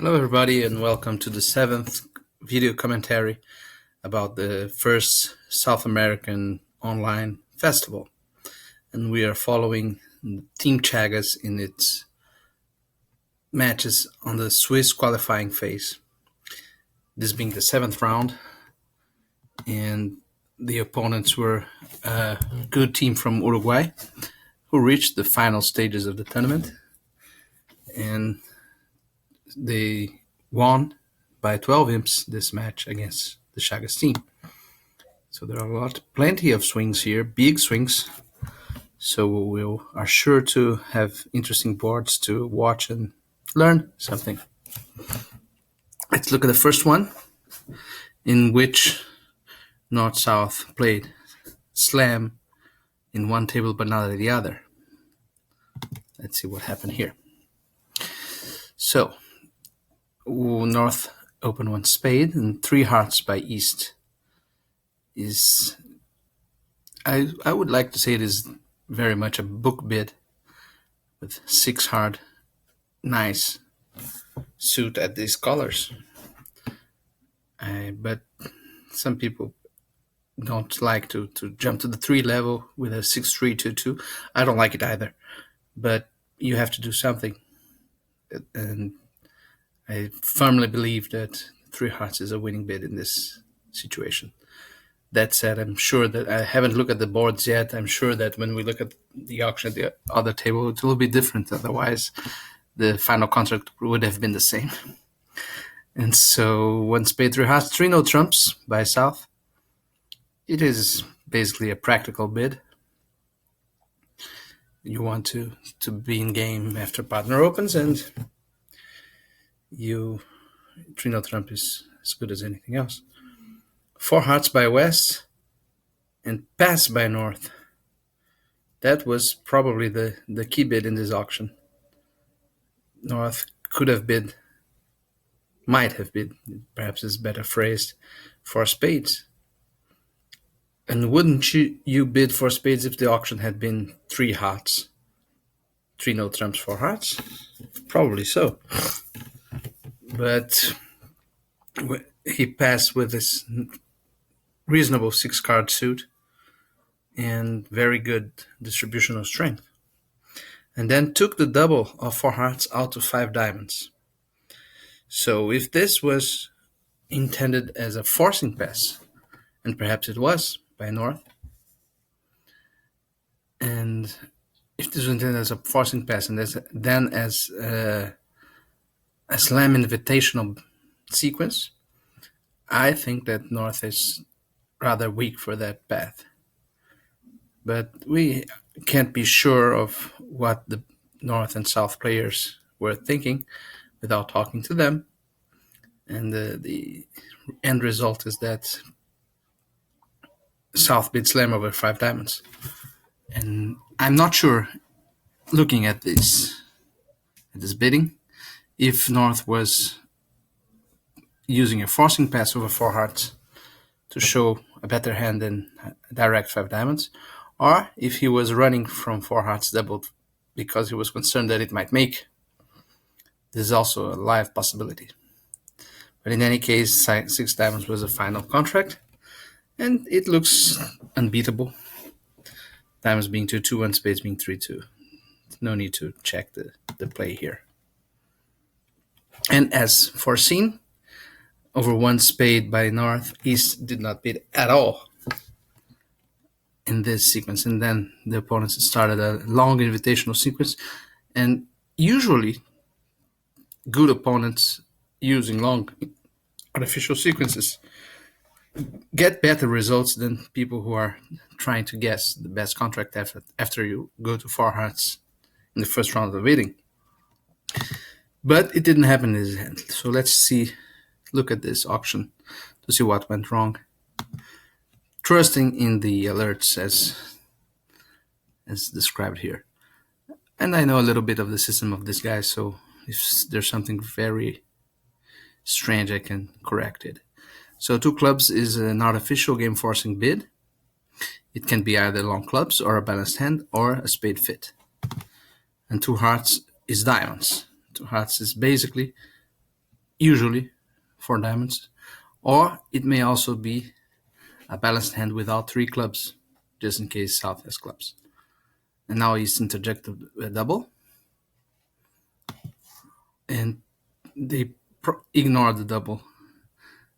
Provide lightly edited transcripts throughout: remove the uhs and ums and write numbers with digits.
Hello, everybody, and welcome to the seventh video commentary about the first South American online festival. And we are following Team Chagas in its matches on the Swiss qualifying phase. This being the seventh round, and the opponents were a good team from Uruguay who reached the final stages of the tournament. And they won by 12 imps this match against the Chagas team. So there are plenty of swings here, big swings. So we are sure to have interesting boards to watch and learn something. Let's look at the first one, in which North-South played slam in one table but not in the other. Let's see what happened here. So North opened one spade and 3 hearts by East is, I would like to say it is very much a book bid with 6 hard, nice suit at these colors. But some people don't like to jump to the 3 level with a 6-3 2-2. I don't like it either, but you have to do something. And I firmly believe that 3 hearts is a winning bid in this situation. That said, I'm sure that I haven't looked at the boards yet. I'm sure that when we look at the auction at the other table, it will be different. Otherwise, the final contract would have been the same. And so, one spade 3 hearts, 3 no trumps by South. It is basically a practical bid. You want to be in game after partner opens, and 3 no trump is as good as anything else. 4 hearts by West and pass by North. That was probably the key bid in this auction. North might have bid, perhaps is better phrased, for spades. And wouldn't you bid for spades if the auction had been 3 hearts? 3 no trumps, 4 hearts? Probably so. But he passed with this reasonable 6-card suit and very good distribution of strength. And then took the double of 4 hearts out to 5 diamonds. So if this was intended as a forcing pass, and perhaps it was by North, and if this was intended as a forcing pass and then as a slam invitational sequence, I think that North is rather weak for that path. But we can't be sure of what the North and South players were thinking without talking to them. And the end result is that South bid slam over 5 diamonds. And I'm not sure, looking at this bidding, if North was using a forcing pass over 4 hearts to show a better hand than direct 5 diamonds, or if he was running from 4 hearts doubled because he was concerned that it might make. This is also a live possibility. But in any case, 6 diamonds was a final contract, and it looks unbeatable. Diamonds being 2-2 and spades being 3-2. No need to check the play here. And as foreseen, over 1 spade by North, East did not bid at all in this sequence. And then the opponents started a long invitational sequence. And usually, good opponents using long artificial sequences get better results than people who are trying to guess the best contract after you go to 4 hearts in the first round of the bidding. But it didn't happen in his hand. So let's look at this auction to see what went wrong. Trusting in the alerts as described here. And I know a little bit of the system of this guy, so if there's something very strange, I can correct it. So 2 clubs is an artificial game forcing bid. It can be either long clubs or a balanced hand or a spade fit. And 2 hearts is diamonds. 2 hearts is basically usually 4 diamonds, or it may also be a balanced hand without 3 clubs, just in case South has clubs. And now he's interjected a double, and they ignore the double.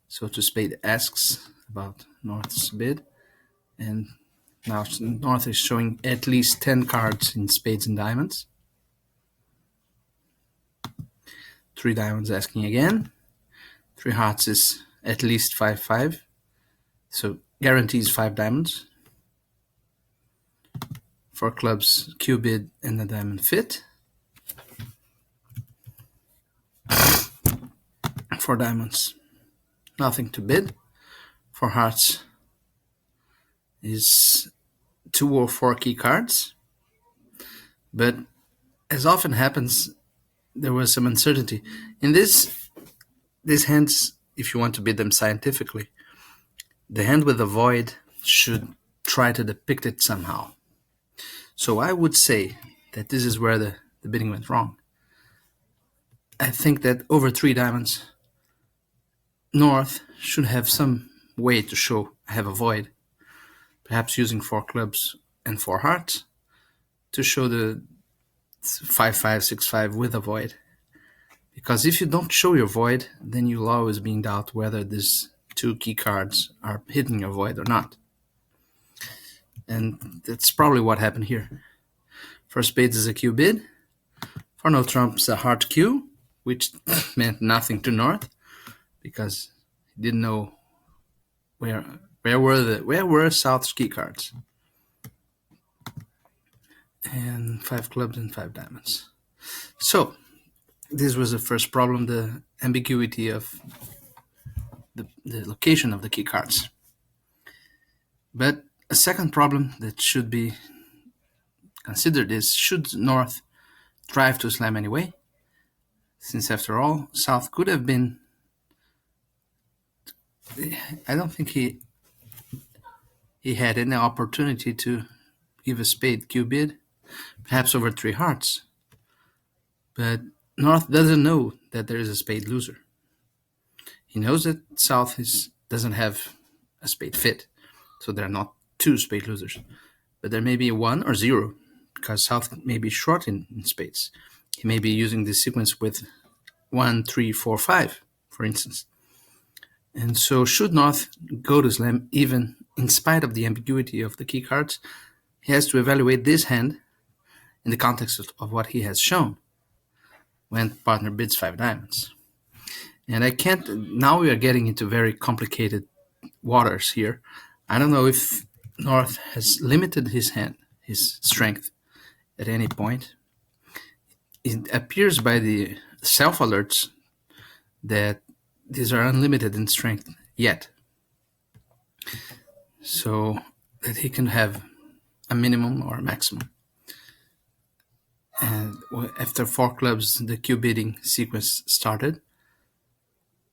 So to spade asks about North's bid, and now North is showing at least 10 cards in spades and diamonds. 3 diamonds asking again. 3 hearts is at least 5-5, so guarantees 5 diamonds. 4 clubs, Q bid, and a diamond fit. 4 diamonds, nothing to bid. 4 hearts is 2 or 4 key cards, but as often happens, there was some uncertainty in these hands. If you want to bid them scientifically, the hand with the void should try to depict it somehow. So I would say that this is where the bidding went wrong. I think that over 3 diamonds, North should have some way to show I have a void, perhaps using 4 clubs and 4 hearts to show the 5-5, 6-5 with a void. Because if you don't show your void, then you'll always be in doubt whether these 2 key cards are hitting your void or not. And that's probably what happened here. For spades is a Q bid. For no trumps, a heart Q, which meant nothing to North, because he didn't know where were South's key cards. And 5 clubs and 5 diamonds. So this was the first problem, the ambiguity of the location of the key cards. But a second problem that should be considered is, should North drive to slam anyway? Since after all, South could have been, I don't think he had any opportunity to give a spade Q bid, perhaps over 3 hearts. But North doesn't know that there is a spade loser. He knows that South doesn't have a spade fit, so there are not 2 spade losers. But there may be 1 or 0, because South may be short in spades. He may be using this sequence with 1, 3, 4, 5, for instance. And so should North go to slam, even in spite of the ambiguity of the key cards, he has to evaluate this hand in the context of what he has shown when partner bids 5 diamonds. And I can't, now we are getting into very complicated waters here. I don't know if North has limited his hand, his strength, at any point. It appears by the self-alerts that these are unlimited in strength yet. So that he can have a minimum or a maximum. And after 4 clubs, the Q bidding sequence started.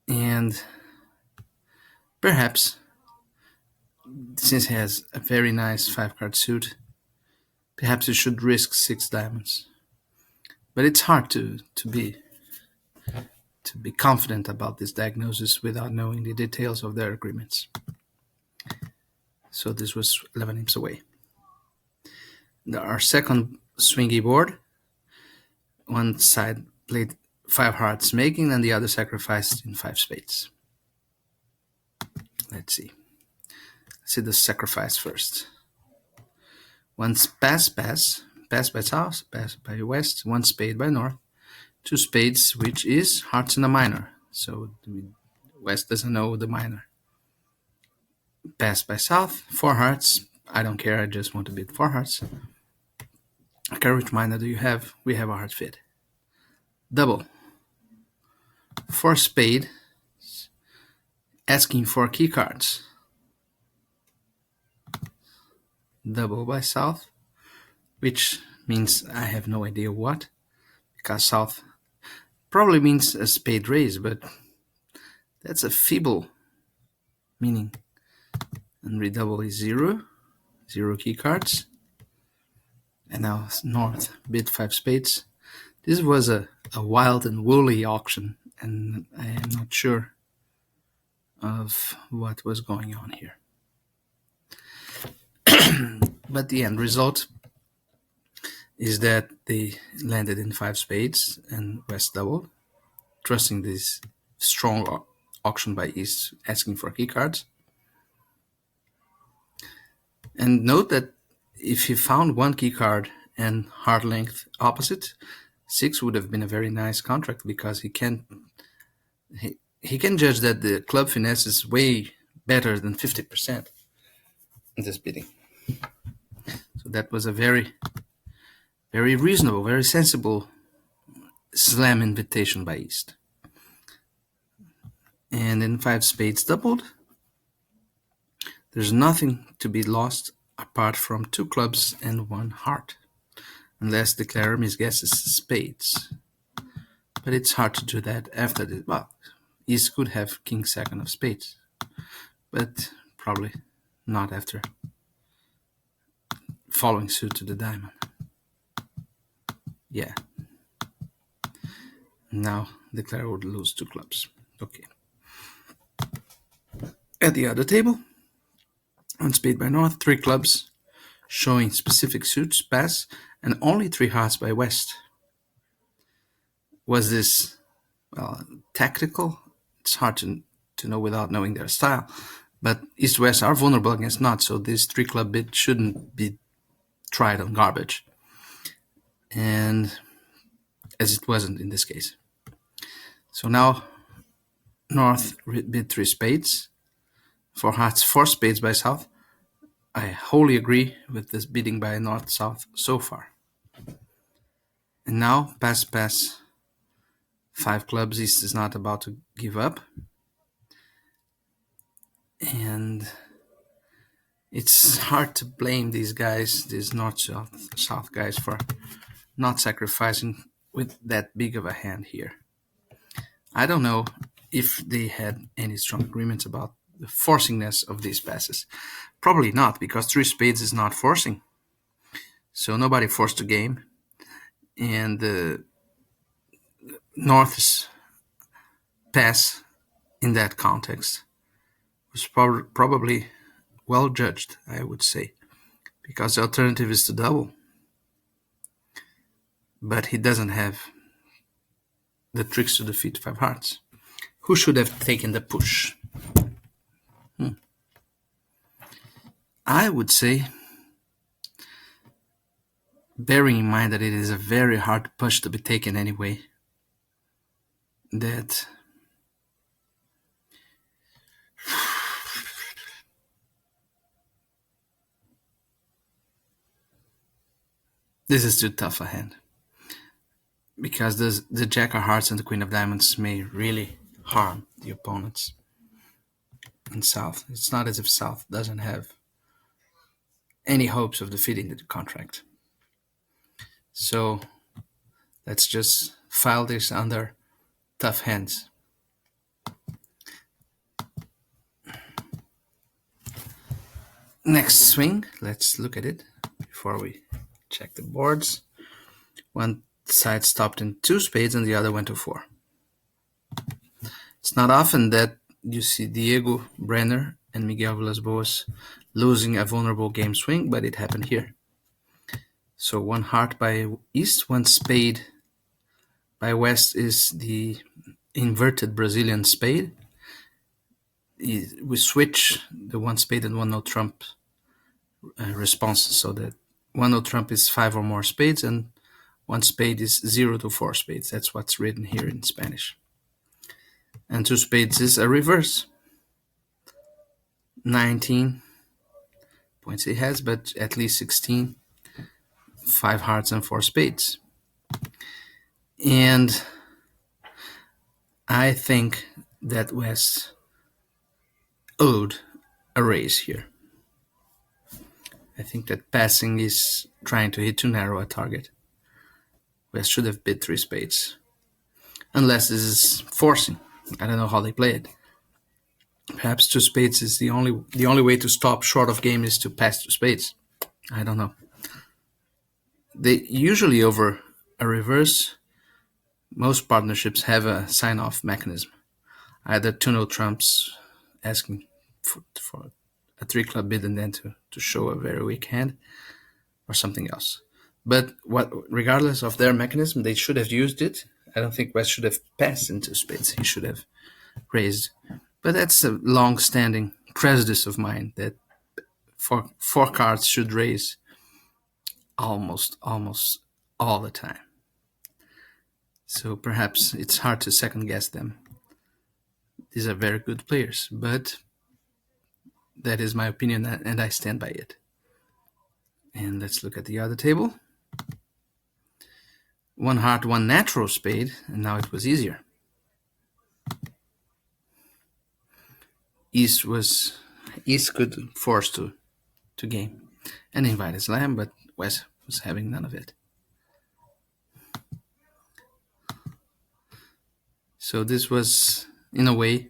And perhaps, since he has a very nice 5-card suit, perhaps he should risk 6 diamonds. But it's hard to be confident about this diagnosis without knowing the details of their agreements. So this was 11 imps away. Our second swingy board, one side played 5 hearts making, and the other sacrificed in 5 spades. Let's see the sacrifice first. One's pass by south, pass by west, 1 spade by north, 2 spades, which is hearts and a minor. So west doesn't know the minor. Pass by south, 4 hearts. I don't care, I just want to bid 4 hearts. Okay, which minor do you have? We have a heart fit. Double. 4 spade, asking for key cards. Double by south, which means I have no idea what, because south probably means a spade raise, but that's a feeble meaning. And redouble is 0 key cards. And now North bid 5 spades. This was a wild and woolly auction, and I am not sure of what was going on here. But the end result is that they landed in 5 spades and West doubled, trusting this strong auction by East, asking for key cards. And note that if he found one key card and heart length opposite, 6 would have been a very nice contract, because he can judge that the club finesse is way better than 50% in this bidding. So that was a very, very reasonable, very sensible slam invitation by East. And in 5 spades doubled, there's nothing to be lost apart from 2 clubs and 1 heart, unless declarer misguesses spades. But it's hard to do that after the, well, East could have king second of spades, but probably not after following suit to the diamond. Yeah. Now declarer would lose 2 clubs. Okay. At the other table, 1 spade by North, 3 clubs showing specific suits pass, and only 3 hearts by West. Was this, well, tactical? It's hard to know without knowing their style. But East-West are vulnerable against nuts, so this 3 club bid shouldn't be tried on garbage. And as it wasn't in this case. So now North bid 3 spades, 4 hearts, 4 spades by South. I wholly agree with this bidding by North-South so far. And now pass, 5 clubs. East is not about to give up. And it's hard to blame these guys, these North-South guys, for not sacrificing with that big of a hand here. I don't know if they had any strong agreements about the forcingness of these passes. Probably not, because 3 spades is not forcing. So nobody forced the game. And the North's pass in that context was probably well judged, I would say, because the alternative is to double. But he doesn't have the tricks to defeat 5 hearts. Who should have taken the push? I would say, bearing in mind that it is a very hard push to be taken anyway, that this is too tough a hand, because the Jack of Hearts and the Queen of Diamonds may really harm the opponents in South. It's not as if South doesn't have any hopes of defeating the contract. So let's just file this under tough hands. Next swing, let's look at it before we check the boards. One side stopped in 2 spades and the other went to 4. It's not often that you see Diego Brenner and Miguel Villas-Boas losing a vulnerable game swing, but it happened here. So 1 heart by East, 1 spade by West is the inverted Brazilian spade. We switch the 1 spade and 1 no trump responses, so that 1 no trump is 5 or more spades and 1 spade is 0 to 4 spades. That's what's written here in Spanish. And 2 spades is a reverse. 19 points he has, but at least 16, 5 hearts and 4 spades. And I think that West owed a raise here. I think that passing is trying to hit too narrow a target. West should have bid 3 spades. Unless this is forcing. I don't know how they play it. Perhaps 2 spades is the only way to stop short of game is to pass 2 spades. I don't know. They usually, over a reverse, Most partnerships have a sign-off mechanism, either two no trumps asking for a three club bid and then to show a very weak hand, or something else. But regardless of their mechanism, they should have used it. I don't think West should have passed into spades. He should have raised. But that's a long-standing prejudice of mine that four cards should raise almost all the time. So perhaps it's hard to second guess them. These are very good players, but that is my opinion and I stand by it. And let's look at the other table. One heart, one natural spade, and now it was easier. East could force to game and invite a slam, but West was having none of it. So this was, in a way,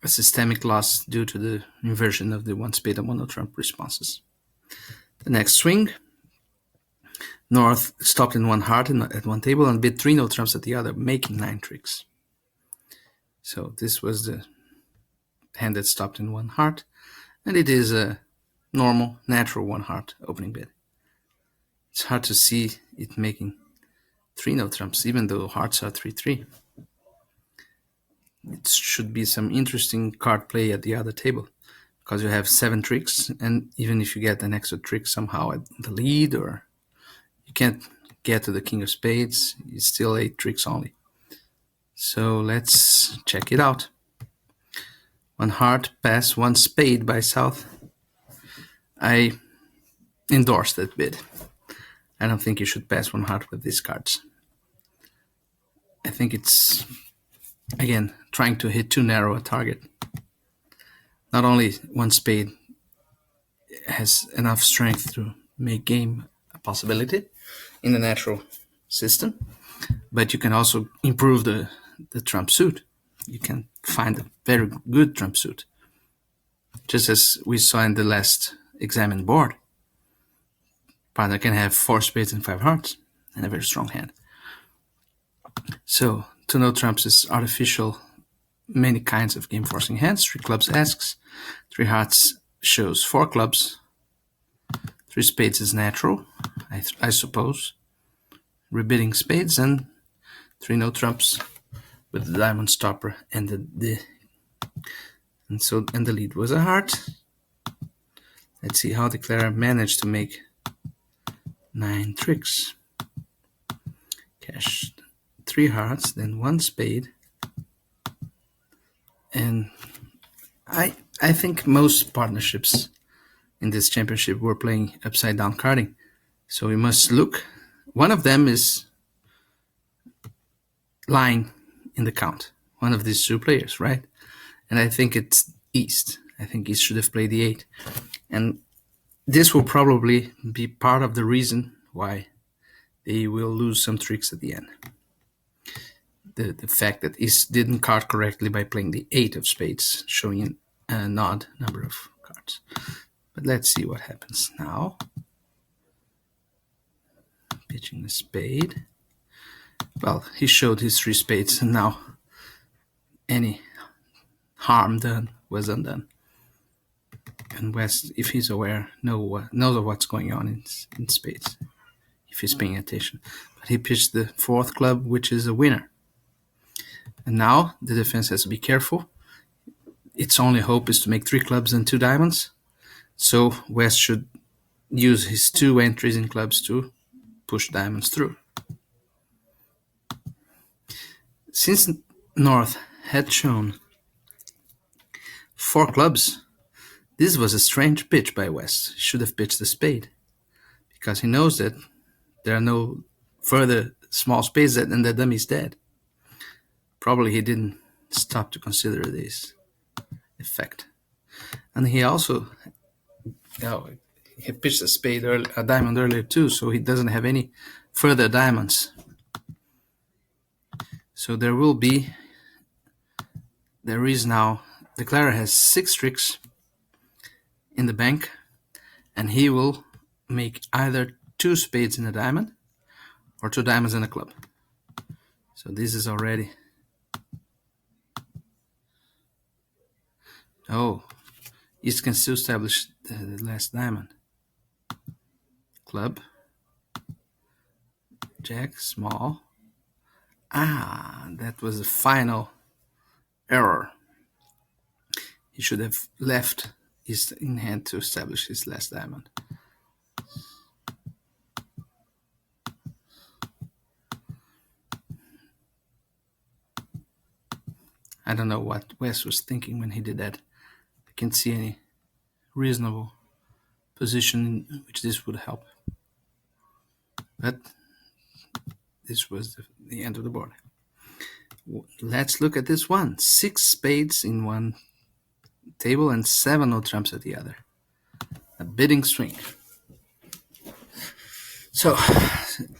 a systemic loss due to the inversion of the one spade and one no trump responses. The next swing, North stopped in one heart at one table and bid three no trumps at the other, making 9 tricks. So this was the hand that stopped in one heart, and it is a normal, natural one heart opening bid. It's hard to see it making 3 no trumps, even though hearts are 3-3. It should be some interesting card play at the other table, because you have 7 tricks, and even if you get an extra trick somehow at the lead, or you can't get to the king of spades, it's still 8 tricks only. So let's check it out. One heart, pass, one spade by South. I endorse that bid. I don't think you should pass one heart with these cards. I think it's, again, trying to hit too narrow a target. Not only one spade has enough strength to make game a possibility in the natural system, but you can also improve the trump suit. You can find a very good trump suit. Just as we saw in the last examined board, partner can have 4 spades and 5 hearts and a very strong hand. So, to know trumps is artificial, many kinds of game forcing hands. 3 clubs asks, 3 hearts shows 4 clubs, 3 spades is natural, I suppose, rebidding spades, and 3 no trumps with the diamond stopper and the lead was a heart. Let's see how the declarer managed to make 9 tricks. Cashed 3 hearts, then 1 spade, and I think most partnerships in this championship were playing upside down carding. So we must look. One of them is lying in the count. One of these 2 players, right? And I think it's East. I think East should have played the 8. And this will probably be part of the reason why they will lose some tricks at the end. The fact that East didn't card correctly by playing the 8 of spades, showing an odd number of cards. But let's see what happens now. Pitching the spade. Well, he showed his 3 spades, and now any harm done was undone. And West, if he's aware, knows of what's going on in spades, if he's paying attention. But he pitched the 4th club, which is a winner. And now the defense has to be careful. Its only hope is to make 3 clubs and 2 diamonds. So West should use his 2 entries in clubs to push diamonds through. Since North had shown 4 clubs, this was a strange pitch by West. He should have pitched the spade, because he knows that there are no further small spades and the dummy's dead. Probably he didn't stop to consider this effect. And he also he pitched a diamond earlier too, so he doesn't have any further diamonds. So there is now, the declarer has 6 tricks in the bank, and he will make either 2 spades in a diamond or 2 diamonds in a club. So this is already... Oh, East can still establish the last diamond. Club. Jack, small. That was a final error. He should have left his in hand to establish his last diamond. I don't know what West was thinking when he did that. I can't see any reasonable position in which this would help. But this was the end of the board. Let's look at this one. 6 spades in one table and 7 no trumps at the other. A bidding swing. So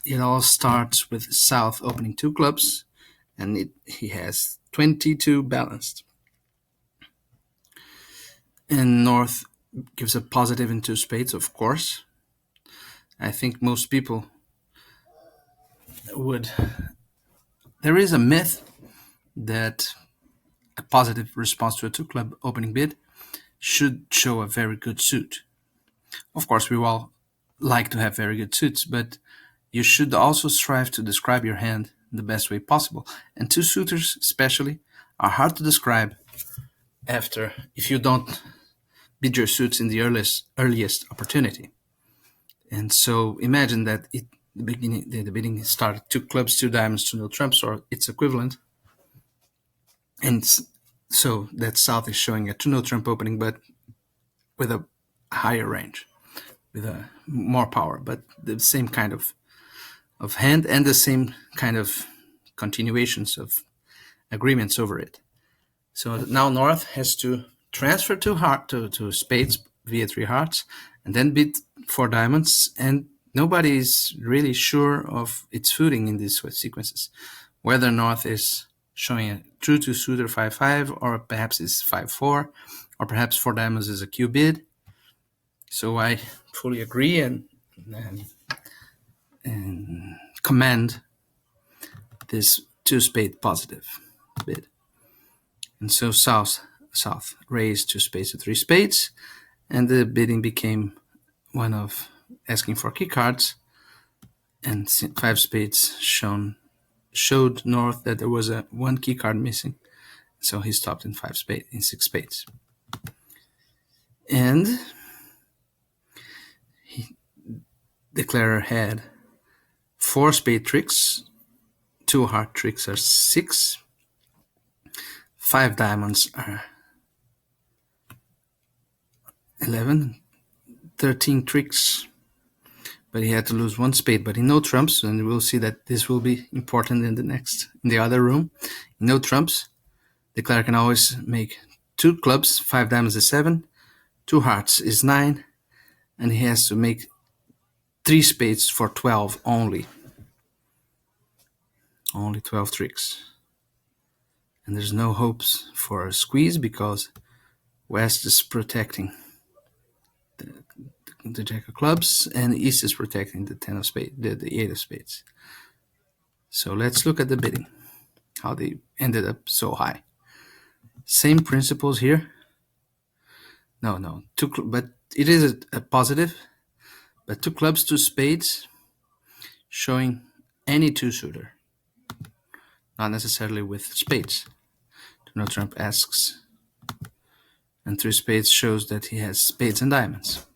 it all starts with South opening 2 clubs, and he has 22 balanced. And North gives a positive in 2 spades, of course. I think most people would... There is a myth that a positive response to a 2 club opening bid should show a very good suit. Of course, we all like to have very good suits, but you should also strive to describe your hand the best way possible. And 2 suitors, especially, are hard to describe if you don't bid your suits in the earliest opportunity. And so imagine that the bidding started 2 clubs, 2 diamonds, 2 no trumps, or its equivalent. And so that South is showing a 2 no trump opening, but with a higher range, with a more power, but the same kind of hand and the same kind of continuations of agreements over it. So now North has to transfer to spades via 3 hearts, and then bid 4 diamonds, and nobody is really sure of its footing in these sequences. Whether North is showing a true to suitor 5-5, or perhaps it's 5-4, or perhaps 4 diamonds is a Q bid. So I fully agree and commend this 2 spade positive bid. And so South raised 2 spades to 3 spades, and the bidding became one of asking for key cards, and 5 spades showed North that there was a 1 key card missing, so he stopped in 6 spades. And Declarer had 4 spade tricks, 2 heart tricks are 6, 5 diamonds are 11, 13 tricks, but he had to lose 1 spade, but in no trumps, and we'll see that this will be important in the other room. In no trumps, the Declarer can always make 2 clubs, 5 diamonds is 7, 2 hearts is 9, and he has to make 3 spades for 12 only. Only 12 tricks. And there's no hopes for a squeeze because West is protecting the Jack of Clubs, and East is protecting the 10 of spades, the 8 of spades. So let's look at the bidding, how they ended up so high. Same principles here. No, but it is a positive, but 2 clubs, 2 spades, showing any 2 suitor, not necessarily with spades. No trump asks, and 3 spades shows that he has spades and diamonds.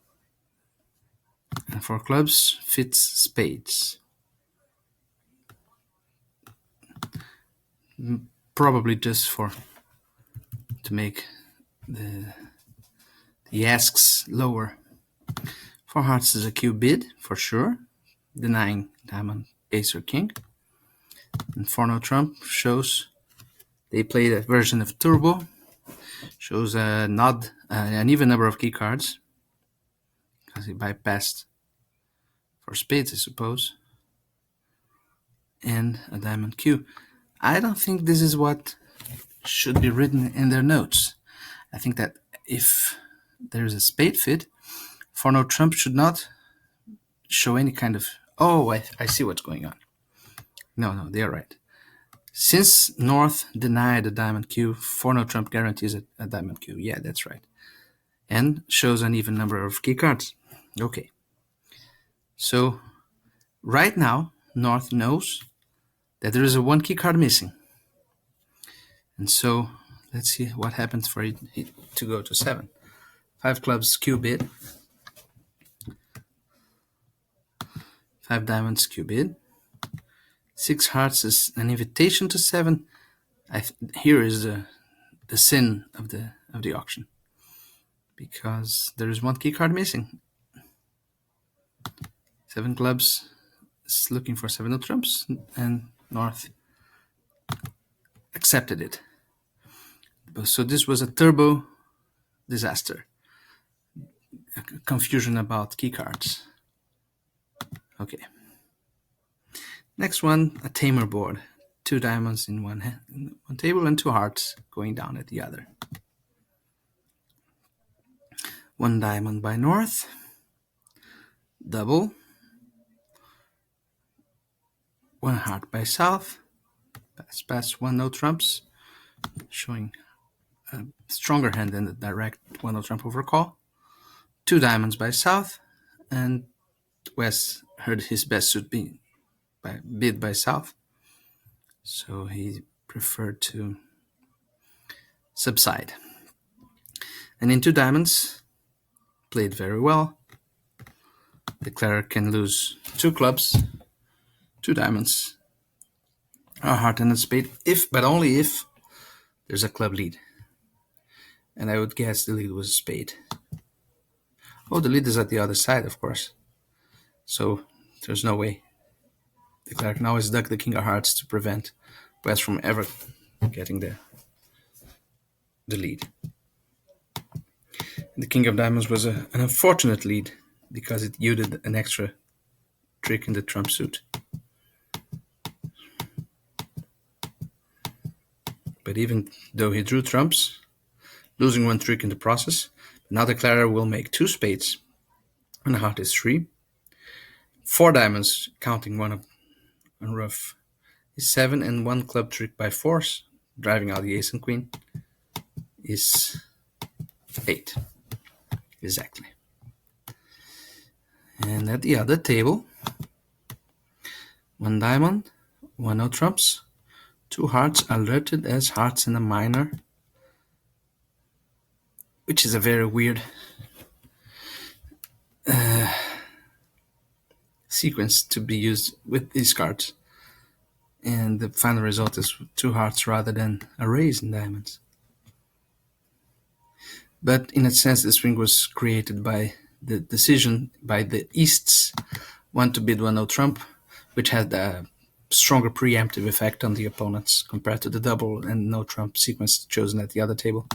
And 4 clubs fits spades. Probably just to make the asks lower. 4 hearts is a Q bid for sure, denying diamond, ace or king. And 4 no trump shows they played a version of turbo, shows an even number of key cards because he bypassed for spades, I suppose, and a diamond Q. I don't think this is what should be written in their notes. I think that if there's a spade fit, 4 no trump should not show any kind of, I see what's going on. No, they are right. Since North denied a diamond cue, 4 no trump guarantees a diamond cue. Yeah, that's right. And shows an even number of key cards. Okay. So right now, North knows that there is a 1 key card missing. And so let's see what happens for it to go to 7. 5 clubs cue bid. 5 diamonds cue bid. 6 hearts is an invitation to 7. Here is the sin of the auction, because there is 1 key card missing. 7 clubs is looking for 7 no trumps, and North accepted it. So this was a turbo disaster. A confusion about key cards. Okay. Next one, a tamer board. 2 diamonds in one table and 2 hearts going down at the other. 1 diamond by North. Double. 1 heart by South. Pass 1 no trumps, showing a stronger hand than the direct 1 no trump overcall. 2 diamonds by South, and West heard his best suit bid by South, so he preferred to subside. And in 2 diamonds, played very well. Declarer can lose 2 clubs, 2 diamonds, a heart and a spade, but only if there's a club lead. And I would guess the lead was a spade. Oh, the lead is at the other side, of course. So there's no way. Declarer can always duck the king of hearts to prevent West from ever getting the lead. The king of diamonds was an unfortunate lead because it yielded an extra trick in the trump suit. But even though he drew trumps, losing 1 trick in the process, now Declarer will make 2 spades, and the heart is 3. 4 diamonds, counting 1 on rough, is 7, and 1 club trick by force, driving out the ace and queen, is 8. Exactly. And at the other table, 1 diamond, 1 no trumps, 2 hearts alerted as hearts in a minor, which is a very weird sequence to be used with these cards. And the final result is 2 hearts rather than a raise in diamonds. But in a sense, the swing was created by the decision by the East's 1 to bid 1 no trump, which had a stronger preemptive effect on the opponents compared to the double and no trump sequence chosen at the other table.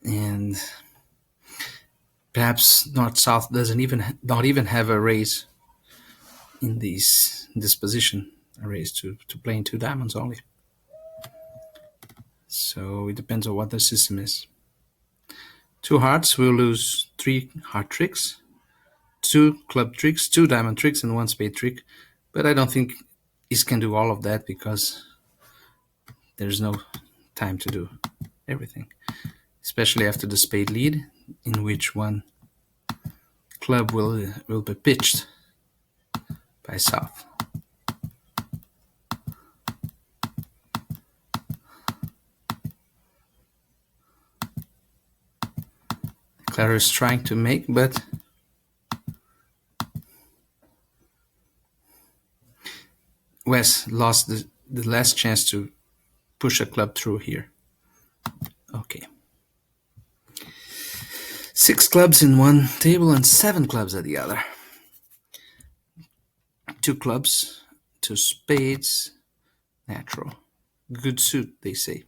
And perhaps North-South not even have a raise in this position, a raise to play in 2 diamonds only. So it depends on what the system is. 2 hearts will lose 3 heart tricks, 2 club tricks, 2 diamond tricks, and 1 spade trick. But I don't think East can do all of that because there's no time to do everything, especially after the spade lead, in which 1 club will be pitched by South. Clara is trying to make, but West lost the last chance to push a club through here. Okay. 6 clubs in one table and 7 clubs at the other. 2 clubs, 2 spades, natural. Good suit, they say.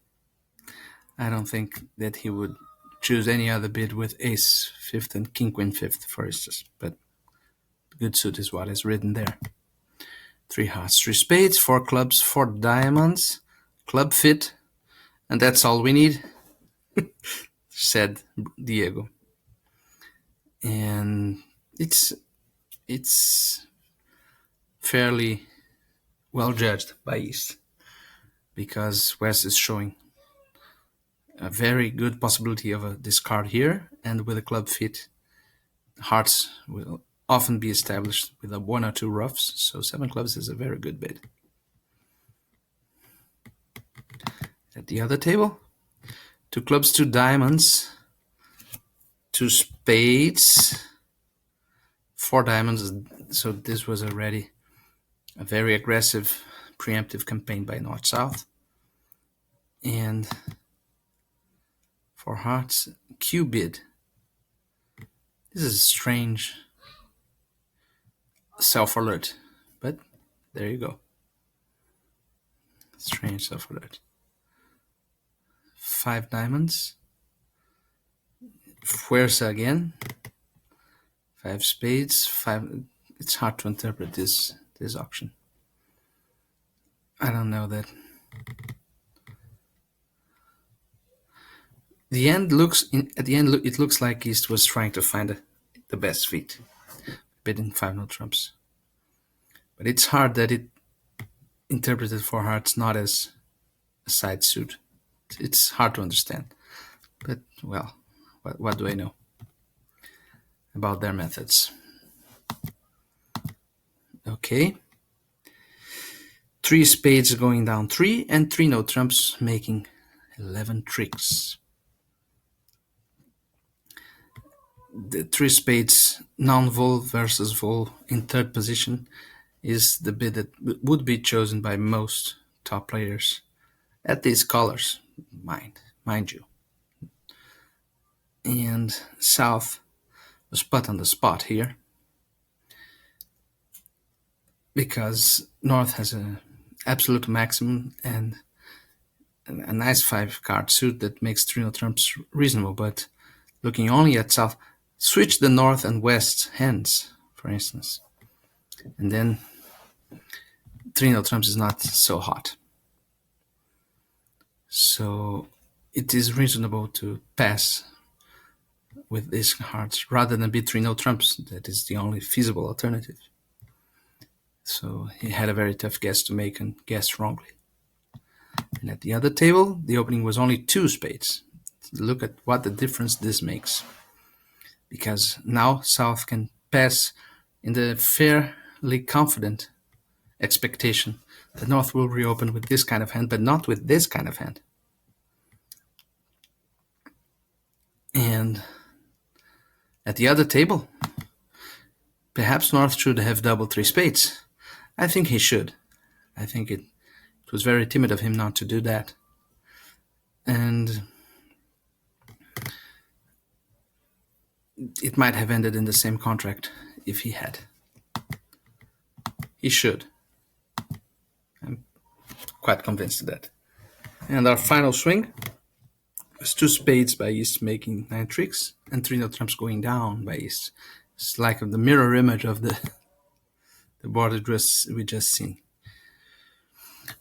I don't think that he would choose any other bid with ace 5th and king queen 5th, for instance, but good suit is what is written there. 3 hearts, 3 spades, 4 clubs, 4 diamonds, club fit, and that's all we need, said Diego. And it's fairly well judged by East. because West is showing a very good possibility of a discard here, and with a club fit, hearts will often be established with a 1 or 2 roughs, so 7 clubs is a very good bid. At the other table, 2 clubs, 2 diamonds, 2 spades, 4 diamonds, so this was already a very aggressive preemptive campaign by North-South. And for hearts, Q bid. This is a strange self-alert, but there you go. Strange self-alert. 5 diamonds. Fuerza again. 5 spades. 5. It's hard to interpret this auction. I don't know that. At the end, it looks like East was trying to find the best fit, bidding 5 no trumps. But it's hard that it interpreted for hearts not as a side suit. It's hard to understand. But, well, what do I know about their methods? Okay. 3 spades going down 3, and 3 no trumps making 11 tricks. The 3 spades non-vol versus vol in third position is the bid that would be chosen by most top players at these colors, mind you. And South was put on the spot here because North has an absolute maximum and a nice 5-card suit that makes 3 no trumps reasonable, but looking only at South, switch the North and West hands, for instance, and then 3 no trumps is not so hot. So it is reasonable to pass with these hearts rather than bid 3 no trumps. That is the only feasible alternative. So he had a very tough guess to make and guessed wrongly. And at the other table, the opening was only 2 spades. Look at what the difference this makes. Because now South can pass in the fairly confident expectation that North will reopen with this kind of hand, but not with this kind of hand. And at the other table, perhaps North should have double 3 spades. I think he should. I think it was very timid of him not to do that. And it might have ended in the same contract if he had. He should. I'm quite convinced of that. And our final swing was 2 spades by East making 9 tricks and 3 no trumps going down by East. It's like the mirror image of the board we just seen.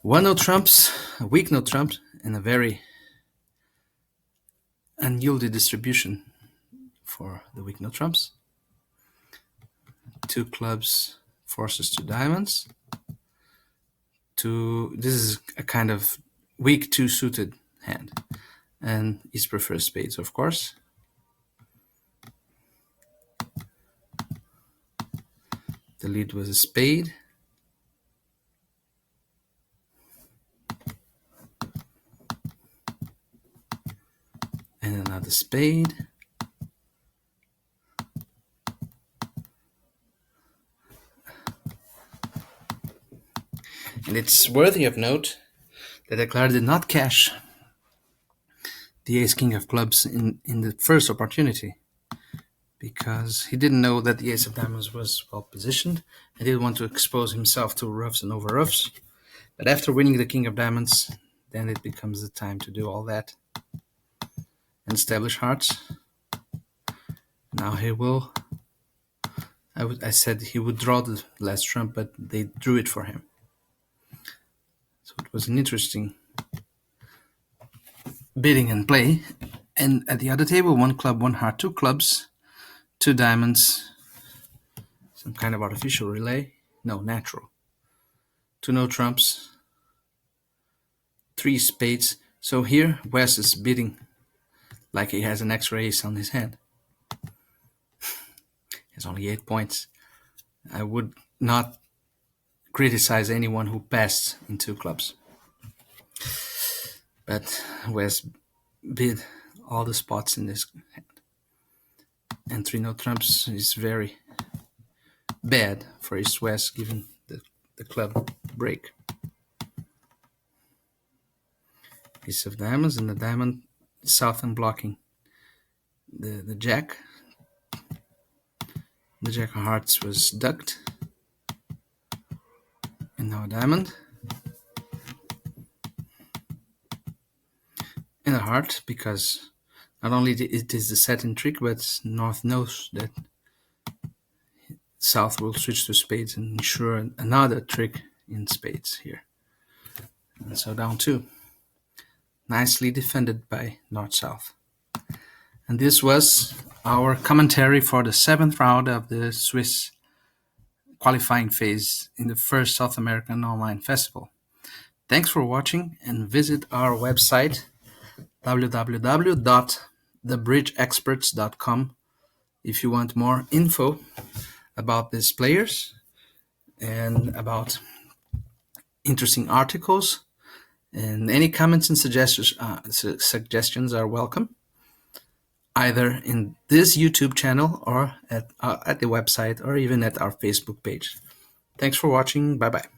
1 no trumps, a weak no trump, and a very unyielded distribution for the weak no trumps. 2 clubs forces 2 diamonds. This is a kind of weak 2 suited hand, and East prefers spades, of course. The lead was a spade. And another spade. And it's worthy of note that Eclair did not cash the ace-king of clubs in the first opportunity, because he didn't know that the ace of diamonds was well positioned and didn't want to expose himself to roughs and over roughs. But after winning the king of diamonds, then it becomes the time to do all that and establish hearts. Now he will. I said he would draw the last trump, but they drew it for him. So it was an interesting bidding and play. And at the other table, 1 club, 1 heart, 2 clubs, 2 diamonds, some kind of artificial relay. No, natural. 2 no trumps, 3 spades. So here Wes is bidding like he has an extra ace on his hand. He has only 8 points. I would not criticize anyone who passed in 2 clubs. But Wes bid all the spots in this hand. And 3 no trumps is very bad for East West given the club break. Piece of diamonds, and the diamond south and blocking the jack. The jack of hearts was ducked. And now a diamond. And a heart, because not only it is the setting trick, but North knows that South will switch to spades and ensure another trick in spades here. And so down 2. Nicely defended by North-South. And this was our commentary for the 7th round of the Swiss qualifying phase in the first South American Online Festival. Thanks for watching, and visit our website www.thebridgeexperts.com if you want more info about these players and about interesting articles. And any comments and suggestions are welcome, either in this YouTube channel or at the website, or even at our Facebook page. Thanks for watching. Bye-bye.